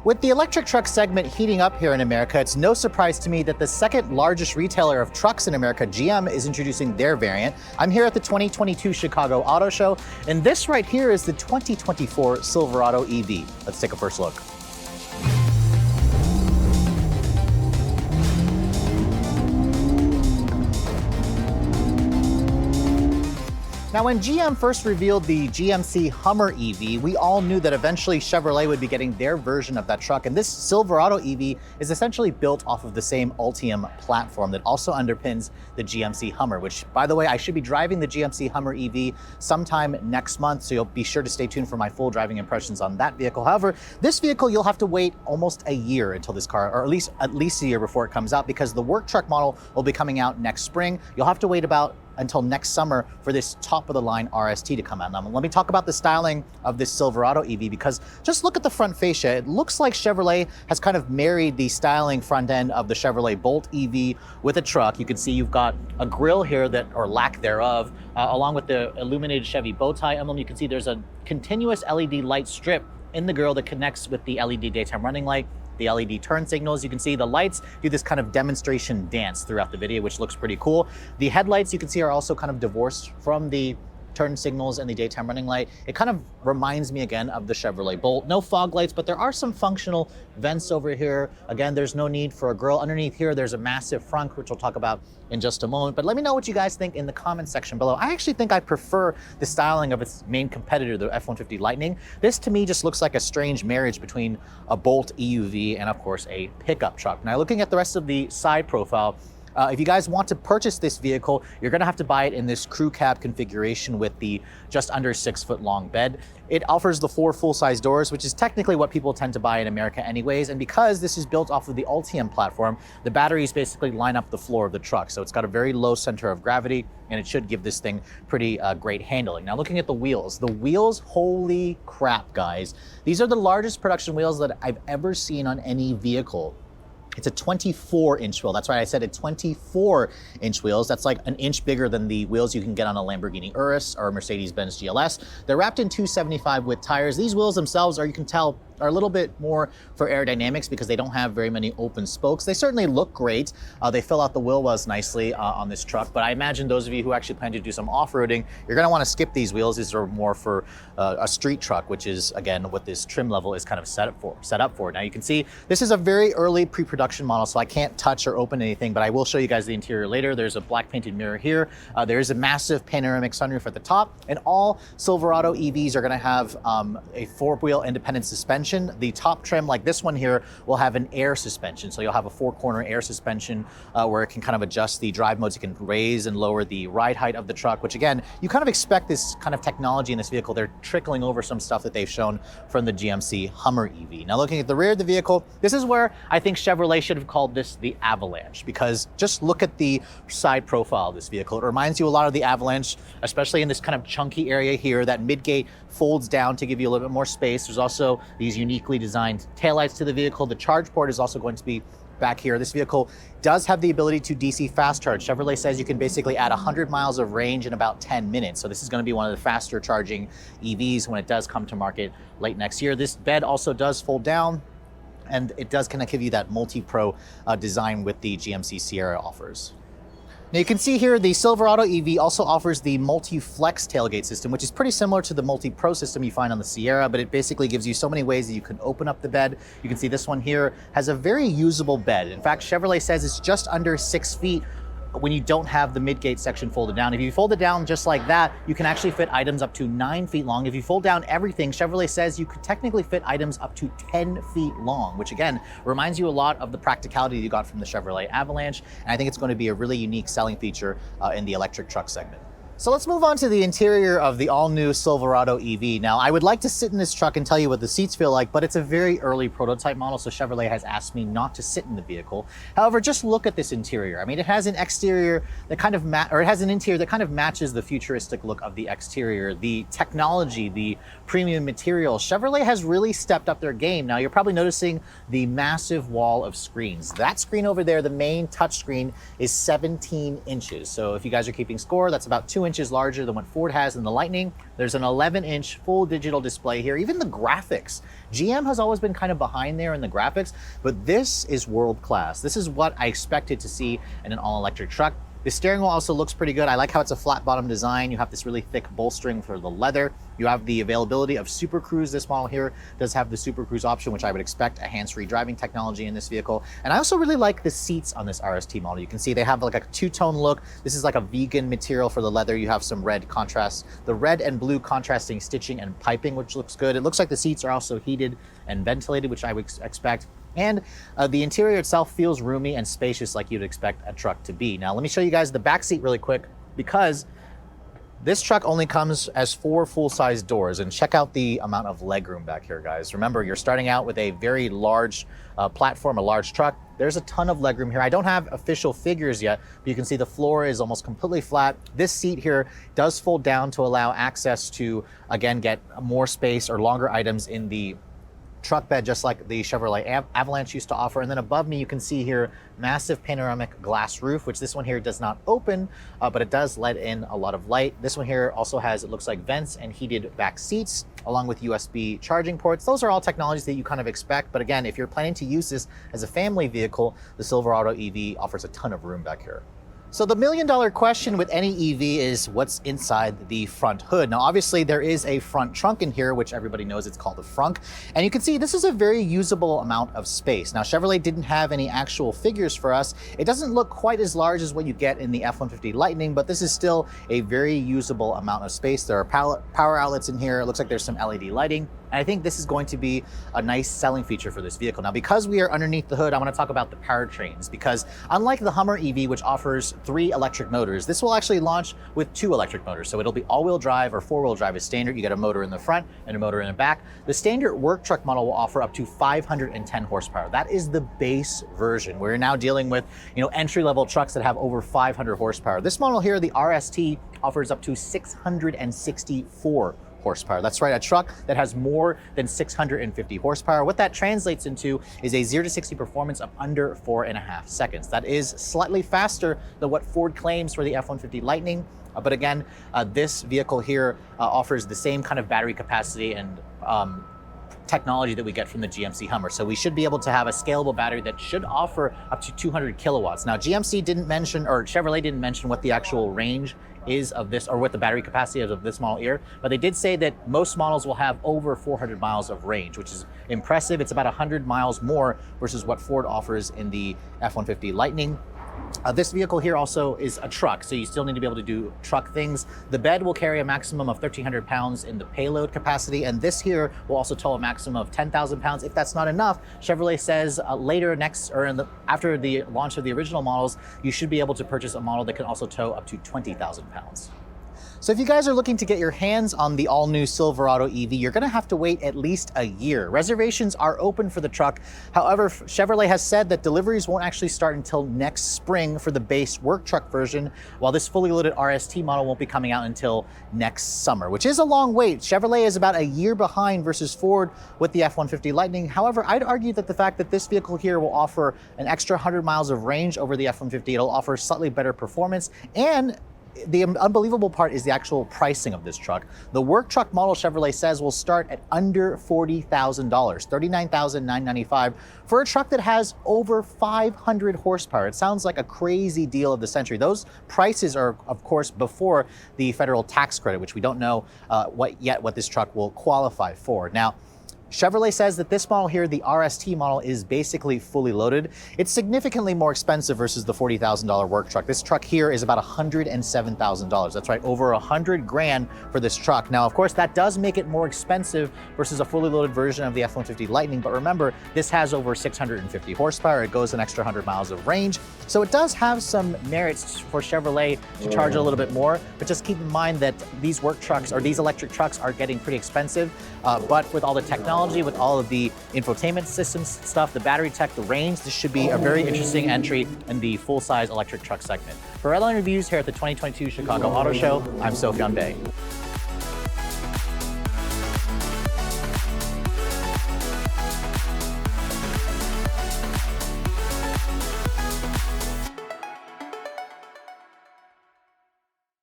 With the electric truck segment heating up here in America, it's no surprise to me that the second largest retailer of trucks in America, GM, is introducing their variant. I'm here at the 2022 Chicago Auto Show, and this right here is the 2024 Silverado EV. Let's take a first look. Now, when GM first revealed the GMC Hummer EV, we all knew that eventually Chevrolet would be getting their version of that truck. And this Silverado EV is essentially built off of the same Ultium platform that also underpins the GMC Hummer, which, by the way, I should be driving the GMC Hummer EV sometime next month. So you'll be sure to stay tuned for my full driving impressions on that vehicle. However, this vehicle, you'll have to wait almost a year until this car, or at least a year before it comes out, because the work truck model will be coming out next spring. You'll have to wait until next summer for this top-of-the-line RST to come out. Now, let me talk about the styling of this Silverado EV, because just look at the front fascia. It looks like Chevrolet has kind of married the styling front end of the Chevrolet Bolt EV with a truck. You can see you've got a grille here that, or lack thereof, along with the illuminated Chevy bow tie emblem. You can see there's a continuous LED light strip in the grille that connects with the LED daytime running light, the LED turn signals. You can see the lights do this kind of demonstration dance throughout the video, which looks pretty cool. The headlights, you can see, are also kind of divorced from the turn signals and the daytime running light. It kind of reminds me again of the Chevrolet Bolt. No fog lights, but there are some functional vents over here. Again, there's no need for a grille. Underneath here, there's a massive frunk, which we'll talk about in just a moment. But let me know what you guys think in the comment section below. I actually think I prefer the styling of its main competitor, the F-150 Lightning. This to me just looks like a strange marriage between a Bolt EUV and of course a pickup truck. Now, looking at the rest of the side profile, if you guys want to purchase this vehicle, you're gonna have to buy it in this crew cab configuration with the just under 6 foot long bed. It offers the 4 full-size doors, which is technically what people tend to buy in America anyways. And because this is built off of the Ultium platform, the batteries basically line up the floor of the truck. So it's got a very low center of gravity, and it should give this thing pretty great handling. Now, looking at the wheels, holy crap, guys. These are the largest production wheels that I've ever seen on any vehicle. It's a 24-inch wheel. That's right, I said a 24-inch wheels. That's like an inch bigger than the wheels you can get on a Lamborghini Urus or a Mercedes-Benz GLS. They're wrapped in 275 width tires. These wheels themselves, you can tell, are a little bit more for aerodynamics because they don't have very many open spokes. They certainly look great. They fill out the wheel wells nicely on this truck, but I imagine those of you who actually plan to do some off-roading, you're gonna wanna skip these wheels. These are more for a street truck, which is, again, what this trim level is kind of set up for. Now, you can see this is a very early pre-production model, so I can't touch or open anything, but I will show you guys the interior later. There's a black painted mirror here. There is a massive panoramic sunroof at the top, and all Silverado EVs are gonna have a 4-wheel independent suspension. The top trim, like this one here, will have an air suspension. So you'll have a 4-corner air suspension where it can kind of adjust the drive modes. You can raise and lower the ride height of the truck, which again, you kind of expect this kind of technology in this vehicle. They're trickling over some stuff that they've shown from the GMC Hummer EV. Now, looking at the rear of the vehicle, this is where I think Chevrolet should have called this the Avalanche, because just look at the side profile of this vehicle. It reminds you a lot of the Avalanche, especially in this kind of chunky area here. That midgate folds down to give you a little bit more space. There's also these uniquely designed taillights to the vehicle. The charge port is also going to be back here. This vehicle does have the ability to DC fast charge. Chevrolet says you can basically add 100 miles of range in about 10 minutes. So this is going to be one of the faster charging EVs when it does come to market late next year. This bed also does fold down, and it does kind of give you that multi-pro design with the GMC Sierra offers. Now, you can see here the Silverado EV also offers the multi-flex tailgate system, which is pretty similar to the multi-pro system you find on the Sierra, but it basically gives you so many ways that you can open up the bed. You can see this one here has a very usable bed. In fact, Chevrolet says it's just under 6 feet when you don't have the midgate section folded down. If you fold it down just like that, you can actually fit items up to 9 feet long. If you fold down everything, Chevrolet says you could technically fit items up to 10 feet long, which again, reminds you a lot of the practicality you got from the Chevrolet Avalanche. And I think it's going to be a really unique selling feature in the electric truck segment. So let's move on to the interior of the all-new Silverado EV. Now, I would like to sit in this truck and tell you what the seats feel like, but it's a very early prototype model, so Chevrolet has asked me not to sit in the vehicle. However, just look at this interior. I mean, it has an exterior that kind of it has an interior that kind of matches the futuristic look of the exterior. The technology, the premium material, Chevrolet has really stepped up their game. Now, you're probably noticing the massive wall of screens. That screen over there, the main touch screen, is 17 inches. So if you guys are keeping score, that's about 2 inches larger than what Ford has in the Lightning. There's an 11-inch full digital display here. Even the graphics. GM has always been kind of behind there in the graphics, but this is world class. This is what I expected to see in an all-electric truck. The steering wheel also looks pretty good. I like how it's a flat bottom design. You have this really thick bolstering for the leather. You have the availability of Super Cruise. This model here does have the Super Cruise option, which I would expect a hands-free driving technology in this vehicle. And I also really like the seats on this RST model. You can see they have like a two-tone look. This is like a vegan material for the leather. You have some red contrast, the red and blue contrasting stitching and piping, which looks good. It looks like the seats are also heated and ventilated, which I would expect. And the interior itself feels roomy and spacious like you'd expect a truck to be. Now, let me show you guys the back seat really quick, because this truck only comes as 4 full-size doors, and check out the amount of legroom back here, guys. Remember, you're starting out with a very large platform, a large truck. There's a ton of legroom here. I don't have official figures yet, but you can see the floor is almost completely flat. This seat here does fold down to allow access to, again, get more space or longer items in the truck bed, just like the Chevrolet Avalanche used to offer. And then above me, you can see here, massive panoramic glass roof, which this one here does not open, but it does let in a lot of light. This one here also has, it looks like, vents and heated back seats, along with USB charging ports. Those are all technologies that you kind of expect. But again, if you're planning to use this as a family vehicle, the Silverado EV offers a ton of room back here. So the million-dollar question with any EV is what's inside the front hood. Now, obviously, there is a front trunk in here, which everybody knows it's called the frunk. And you can see this is a very usable amount of space. Now, Chevrolet didn't have any actual figures for us. It doesn't look quite as large as what you get in the F-150 Lightning, but this is still a very usable amount of space. There are power outlets in here. It looks like there's some LED lighting. And I think this is going to be a nice selling feature for this vehicle. Now, because we are underneath the hood, I want to talk about the powertrains, because unlike the Hummer EV, which offers 3 electric motors, this will actually launch with 2 electric motors. So it'll be all-wheel drive or 4-wheel drive is standard. You get a motor in the front and a motor in the back. The standard work truck model will offer up to 510 horsepower. That is the base version. We're now dealing with, entry-level trucks that have over 500 horsepower. This model here, the RST, offers up to 664 horsepower. That's right, a truck that has more than 650 horsepower. What that translates into is a 0 to 60 performance of under 4.5 seconds. That is slightly faster than what Ford claims for the F-150 Lightning. But again, this vehicle here offers the same kind of battery capacity and technology that we get from the GMC Hummer. So we should be able to have a scalable battery that should offer up to 200 kilowatts. Now, GMC didn't mention, or Chevrolet didn't mention what the actual range is of this, or what the battery capacity is of this model here, but they did say that most models will have over 400 miles of range, which is impressive. It's about 100 miles more versus what Ford offers in the F-150 Lightning. This vehicle here also is a truck, so you still need to be able to do truck things. The bed will carry a maximum of 1,300 pounds in the payload capacity, and this here will also tow a maximum of 10,000 pounds. If that's not enough, Chevrolet says after the launch of the original models, you should be able to purchase a model that can also tow up to 20,000 pounds. So if you guys are looking to get your hands on the all-new Silverado EV, you're going to have to wait at least a year. Reservations are open for the truck. However, Chevrolet has said that deliveries won't actually start until next spring for the base work truck version, while this fully loaded RST model won't be coming out until next summer, which is a long wait. Chevrolet is about a year behind versus Ford with the F-150 Lightning. However, I'd argue that the fact that this vehicle here will offer an extra 100 miles of range over the F-150, it'll offer slightly better performance, and the unbelievable part is the actual pricing of this truck. The work truck model, Chevrolet says, will start at under $40,000, $39,995, for a truck that has over 500 horsepower. It sounds like a crazy deal of the century. Those prices are, of course, before the federal tax credit, which we don't know what this truck will qualify for. Now, Chevrolet says that this model here, the RST model, is basically fully loaded. It's significantly more expensive versus the $40,000 work truck. This truck here is about $107,000. That's right, over $100 grand for this truck. Now, of course, that does make it more expensive versus a fully loaded version of the F-150 Lightning. But remember, this has over 650 horsepower. It goes an extra 100 miles of range. So it does have some merits for Chevrolet to charge a little bit more. But just keep in mind that these work trucks, or these electric trucks, are getting pretty expensive. But with all the technology, with all of the infotainment systems stuff, the battery tech, the range, this should be a very interesting entry in the full-size electric truck segment. For Redline Reviews here at the 2022 Chicago Auto Show, I'm Sofyan Bey.